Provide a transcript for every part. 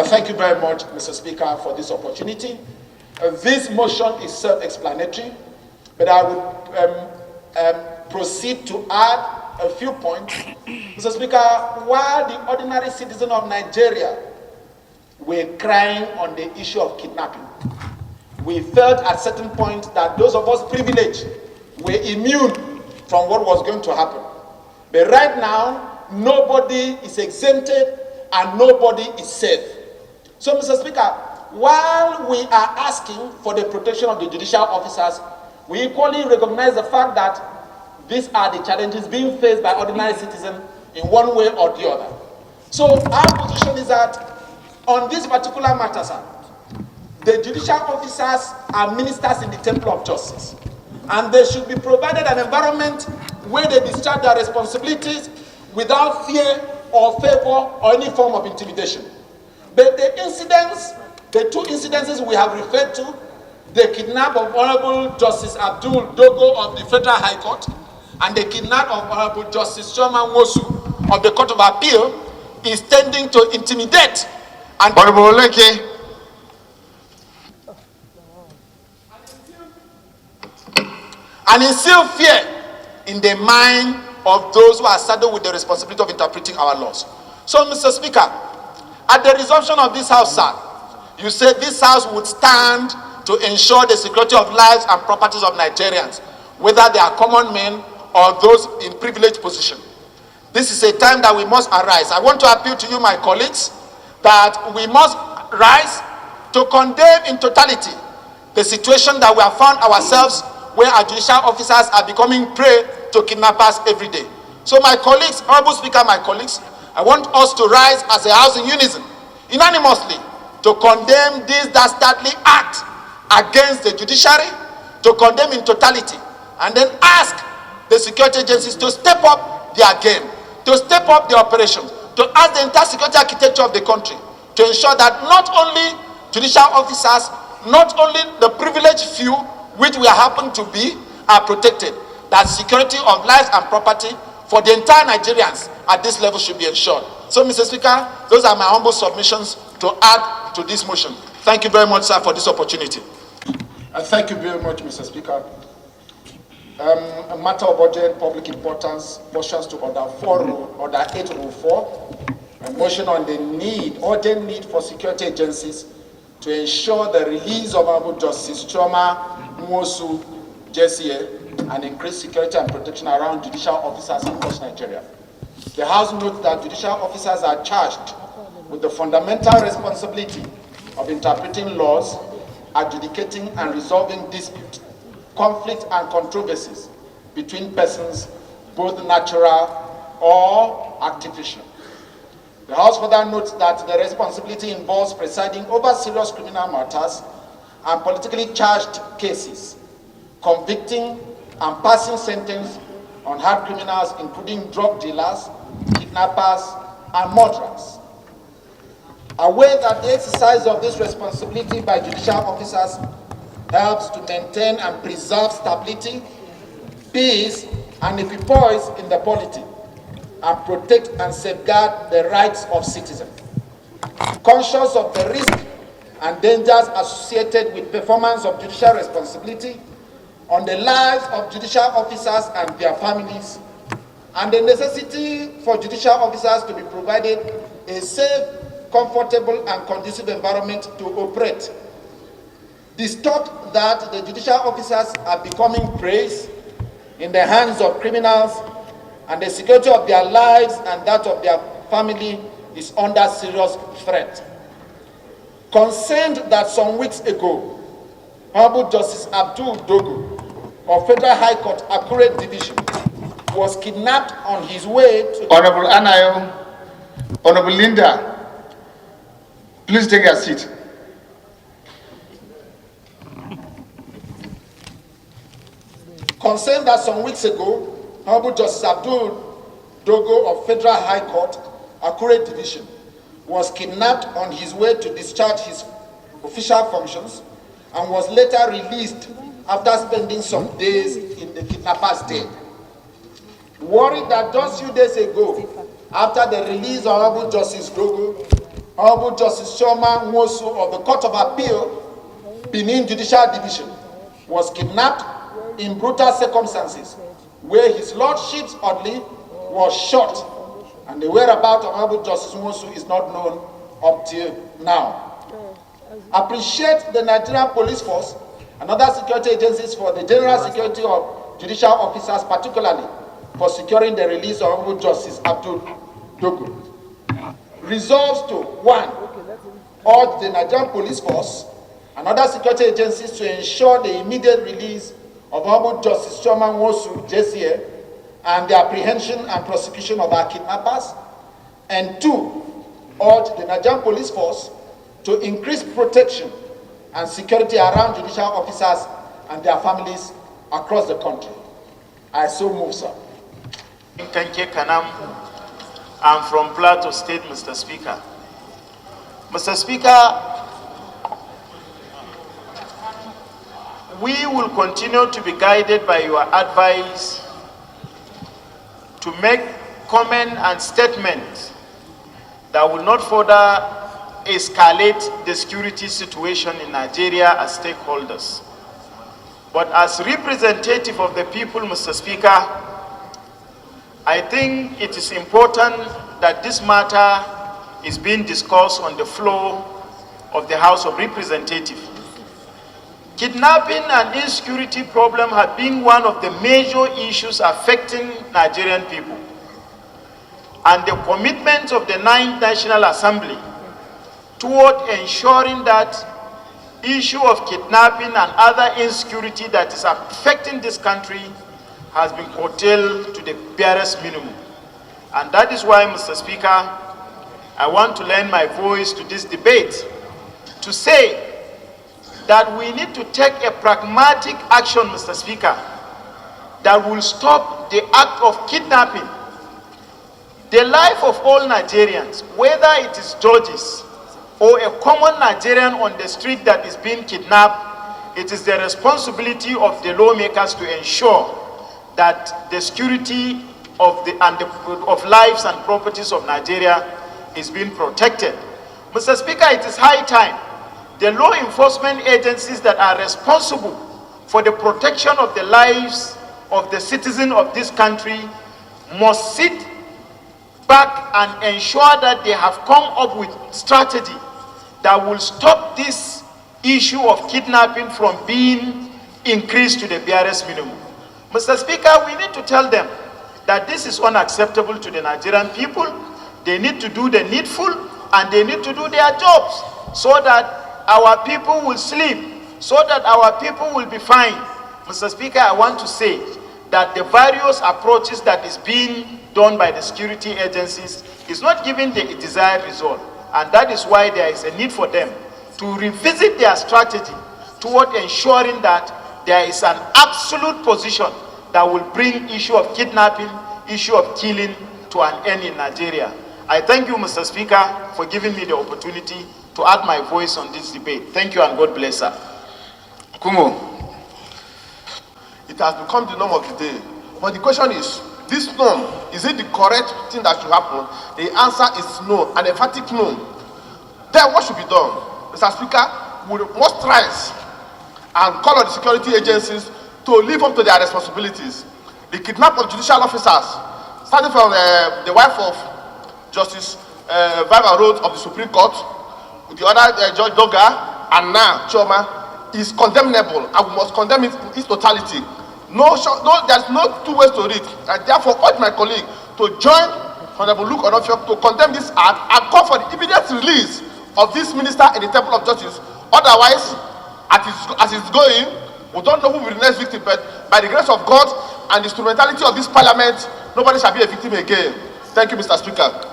Thank you very much, Mr. Speaker, for this opportunity. This motion is self-explanatory, but I would proceed to add a few points. Mr. Speaker, while the ordinary citizen of Nigeria were crying on the issue of kidnapping, we felt at a certain point that those of us privileged were immune from what was going to happen. But right now, nobody is exempted and nobody is safe. So, Mr. Speaker, while we are asking for the protection of the judicial officers, we equally recognize the fact that these are the challenges being faced by ordinary citizens in one way or the other. So our position is that on this particular matter, sir, the judicial officers are ministers in the temple of justice, and they should be provided an environment where they discharge their responsibilities without fear or favor or any form of intimidation. But the two incidences we have referred to, the kidnap of Honorable Justice Abdul Dogo of the Federal High Court and the kidnap of Honorable Justice Choma Wosu of the Court of Appeal, is tending to intimidate and Honorable Oleke. And instill fear in the mind of those who are saddled with the responsibility of interpreting our laws. So, Mr. Speaker, at the resumption of this House, sir, you said this House would stand to ensure the security of lives and properties of Nigerians, whether they are common men or those in privileged position. This is a time that we must arise. I want to appeal to you, my colleagues, that we must rise to condemn in totality the situation that we have found ourselves where our judicial officers are becoming prey to kidnappers every day. So my colleagues, Honorable Speaker, my colleagues, I want us to rise as a house in unison, unanimously, to condemn this dastardly act against the judiciary, to condemn in totality, and then ask the security agencies to step up their game, to step up the operations, to ask the entire security architecture of the country to ensure that not only judicial officers, not only the privileged few, which we happen to be, are protected, that security of lives and property for the entire Nigerians at this level should be ensured. So, Mr. Speaker, those are my humble submissions to add to this motion. Thank you very much, sir, for this opportunity. Thank you very much, Mr. Speaker. A matter of urgent public importance, motions to Order 804, a motion on the urgent need for security agencies to ensure the release of Honorable Justice Choma Nwosu JCA and increase security and protection around judicial officers across Nigeria. The House notes that judicial officers are charged with the fundamental responsibility of interpreting laws, adjudicating and resolving disputes, conflicts and controversies between persons, both natural or artificial. The House further notes that the responsibility involves presiding over serious criminal matters and politically charged cases, convicting and passing sentence on hard criminals, including drug dealers, kidnappers, and murderers. Aware that the exercise of this responsibility by judicial officers helps to maintain and preserve stability, peace, and equipoise in the polity, and protect and safeguard the rights of citizens. Conscious of the risk and dangers associated with performance of judicial responsibility on the lives of judicial officers and their families, and the necessity for judicial officers to be provided a safe, comfortable, and conducive environment to operate. This thought that the judicial officers are becoming prey in the hands of criminals and the security of their lives and that of their family is under serious threat. Concerned that some weeks ago, Honorable Justice Abdul Dogo of Federal High Court Accurate Division was kidnapped on his way to... Honorable Anayo, Honorable Linda, please take your seat. Concerned that some weeks ago, Honorable Justice Abdul Dogo of Federal High Court Accurate Division was kidnapped on his way to discharge his official functions and was later released after spending some days in the kidnapper's den. Worried that just a few days ago, after the release of Honorable Justice Dogo, Honorable Justice Chioma Nwosu of the Court of Appeal, Benin Judicial Division, was kidnapped in brutal circumstances, where his lordship's oddly was shot, and the whereabouts of Honorable Justice Nwosu is not known up till now. Appreciate the Nigerian Police Force and other security agencies for the general security of judicial officers, particularly for securing the release of Honorable Justice Abdul Dogo. Resolves to 1. Urge the Nigerian Police Force and other security agencies to ensure the immediate release of Honorable Justice Chioma Nwosu, JCA, and the apprehension and prosecution of our kidnappers. And 2. Urge the Nigerian Police Force to increase protection and security around judicial officers and their families across the country. I so move, sir. Kanke Kanam, I'm from Plateau State, Mr. Speaker. Mr. Speaker, we will continue to be guided by your advice to make comment and statements that will not further escalate the security situation in Nigeria as stakeholders. But as representative of the people, Mr. Speaker, I think it is important that this matter is being discussed on the floor of the House of Representatives. Kidnapping and insecurity problem have been one of the major issues affecting Nigerian people. And the commitment of the 9th National Assembly toward ensuring that issue of kidnapping and other insecurity that is affecting this country has been curtailed to the barest minimum. And that is why, Mr. Speaker, I want to lend my voice to this debate to say that we need to take a pragmatic action, Mr. Speaker, that will stop the act of kidnapping. The life of all Nigerians, whether it is judges or a common Nigerian on the street that is being kidnapped, it is the responsibility of the lawmakers to ensure that the security of lives and properties of Nigeria is being protected. Mr. Speaker, it is high time the law enforcement agencies that are responsible for the protection of the lives of the citizens of this country must sit back and ensure that they have come up with strategy that will stop this issue of kidnapping from being increased to the barest minimum. Mr. Speaker, we need to tell them that this is unacceptable to the Nigerian people. They need to do the needful and they need to do their jobs so that our people will sleep, so that our people will be fine. Mr. Speaker, I want to say that the various approaches that is being done by the security agencies is not giving the desired result. And that is why there is a need for them to revisit their strategy toward ensuring that there is an absolute position that will bring issue of kidnapping, issue of killing to an end in Nigeria. I thank you, Mr. Speaker, for giving me the opportunity to add my voice on this debate. Thank you and God bless, sir. Kumo, it has become the norm of the day. But the question is, this norm, is it the correct thing that should happen? The answer is no, an emphatic no. Then what should be done? Mr. Speaker, we must rise and call on the security agencies to live up to their responsibilities. The kidnap of judicial officers, starting from the wife of Justice Viva Road of the Supreme Court, the other Judge Doga, and now Chioma, is condemnable, and we must condemn it in its totality. There's no two ways to read. I therefore urge my colleague to join Honorable Luke Onofio to condemn this act and call for the immediate release of this minister in the Temple of Justice. Otherwise, as it's going, we don't know who will be the next victim, but by the grace of God and the instrumentality of this parliament, nobody shall be a victim again. Thank you, Mr. Speaker.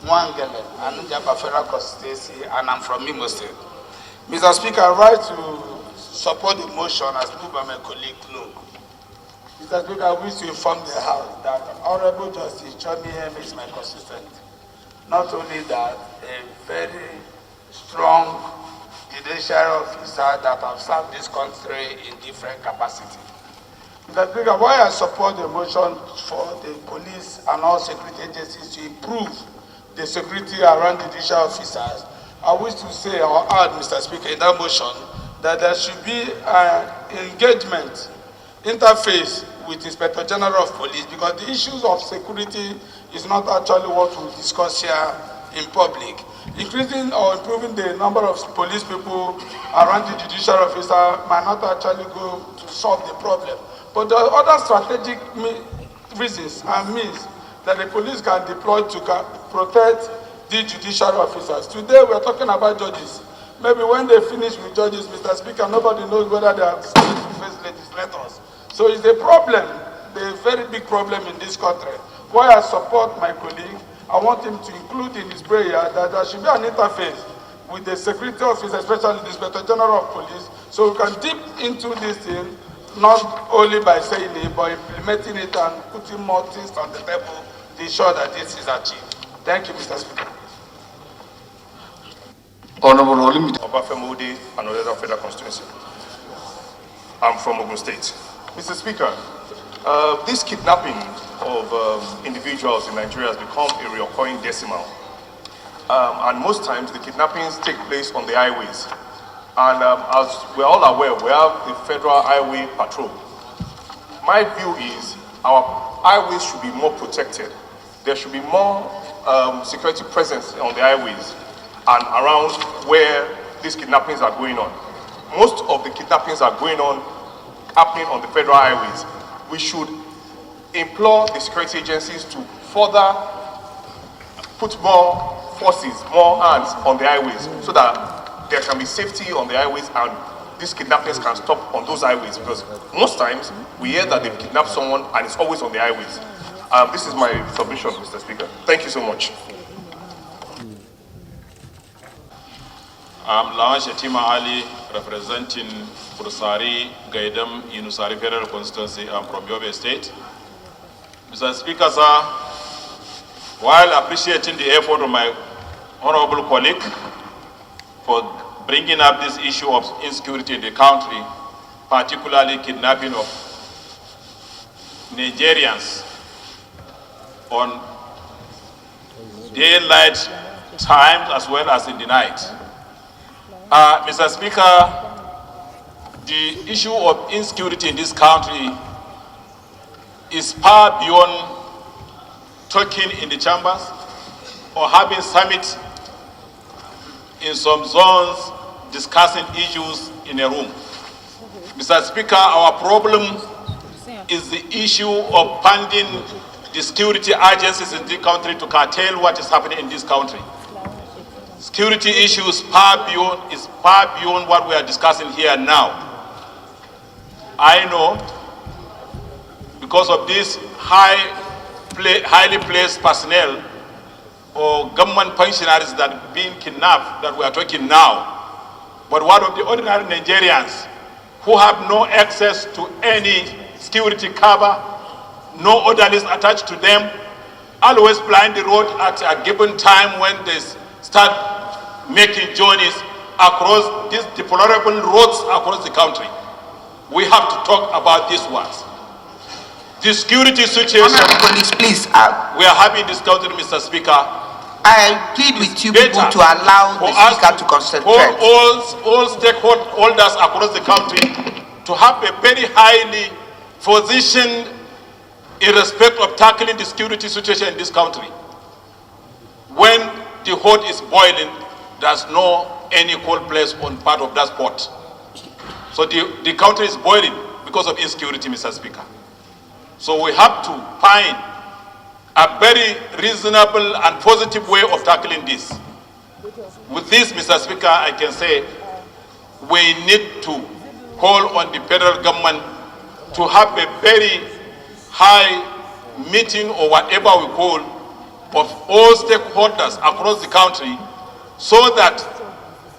Mwangele, Anunjaba Federal Constituency, and I'm from Imo State. Mr. Speaker, I rise to support the motion as moved by my colleague Luke. Mr. Speaker, I wish to inform the House that Honorable Justice Chioma is my constituent. Not only that, a very strong judicial officer that have served this country in different capacities. Mr. Speaker, why I support the motion for the police and all security agencies to improve the security around judicial officers, I wish to say or add, Mr. Speaker, in that motion that there should be an engagement, interface with Inspector General of Police, because the issues of security is not actually what we discuss here in public. Increasing or improving the number of police people around the judicial officer might not actually go to solve the problem. But there are other strategic reasons and means that the police can deploy to protect the judicial officers. Today we are talking about judges. Maybe when they finish with judges, Mr. Speaker, nobody knows whether they are face legislators. So it's a problem, a very big problem in this country. Why I support my colleague, I want him to include in his prayer that there should be an interface with the security officer, especially the Inspector General of Police, so we can dip into this thing, not only by saying it, but implementing it and putting more things on the table to ensure that this is achieved. Thank you, Mr. Speaker. Honorable Olimide. Obafemodi, and Odessa Federal Constituency. I'm from Ogun State. Mr. Speaker, this kidnapping of individuals in Nigeria has become a recurring decimal. And most times the kidnappings take place on the highways. And as we're all aware, we have the Federal Highway Patrol. My view is our highways should be more protected. There should be more security presence on the highways and around where these kidnappings are going on. Most of the kidnappings are happening on the federal highways. We should implore the security agencies to further put more forces, more hands on the highways so that there can be safety on the highways and these kidnappings can stop on those highways, because most times we hear that they've kidnapped someone and it's always on the highways. This is my submission, Mr. Speaker. Thank you so much. I'm Lawan Shetima Ali, representing Bursari, Gaidam, Inusari Federal Constituency. I'm from Yobe State. Mr. Speaker, sir, while appreciating the effort of my honorable colleague for bringing up this issue of insecurity in the country, particularly kidnapping of Nigerians on daylight times as well as in the night. Mr. Speaker, the issue of insecurity in this country is far beyond talking in the chambers or having summits in some zones discussing issues in a room. Mr. Speaker, our problem is the issue of funding the security agencies in this country to curtail what is happening in this country. Security issues far beyond what we are discussing here now. I know because of this highly placed personnel or government functionaries that are being kidnapped that we are talking now. But what of the ordinary Nigerians who have no access to any security cover, no orderlies attached to them, always blind the road at a given time when they start making journeys across these deplorable roads across the country. We have to talk about these ones. The security situation Police, please, we are having in this country, Mr. Speaker. I plead with you people to allow the speaker to concentrate. All stakeholders across the country to have a very highly position in respect of tackling the security situation in this country. When the hot is boiling, there's no any cold place on part of that spot. So the country is boiling because of insecurity, Mr. Speaker. So we have to find a very reasonable and positive way of tackling this. With this, Mr. Speaker, I can say we need to call on the federal government to have a very high meeting or whatever we call of all stakeholders across the country so that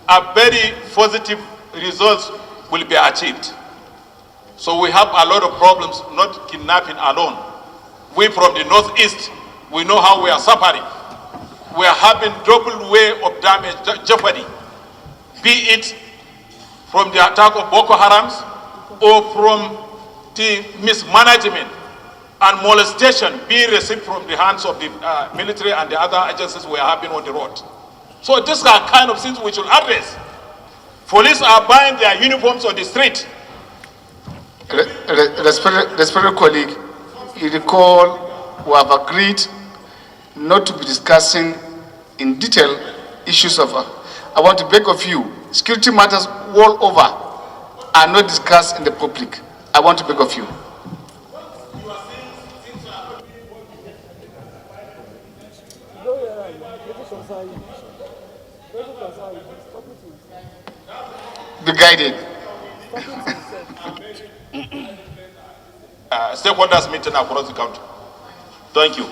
a very positive result will be achieved. So we have a lot of problems, not kidnapping alone. We from the northeast, we know how we are suffering. We are having double way of damage, jeopardy. Be it from the attack of Boko Harams or from the mismanagement and molestation being received from the hands of the military and the other agencies were happening on the road. So these are kind of things we should address. Police are buying their uniforms on the street. Respected colleague, you recall we have agreed not to be discussing in detail issues of. I want to beg of you, security matters all over are not discussed in the public. I want to beg of you. Be guided. Stakeholders meeting across the country. Thank you.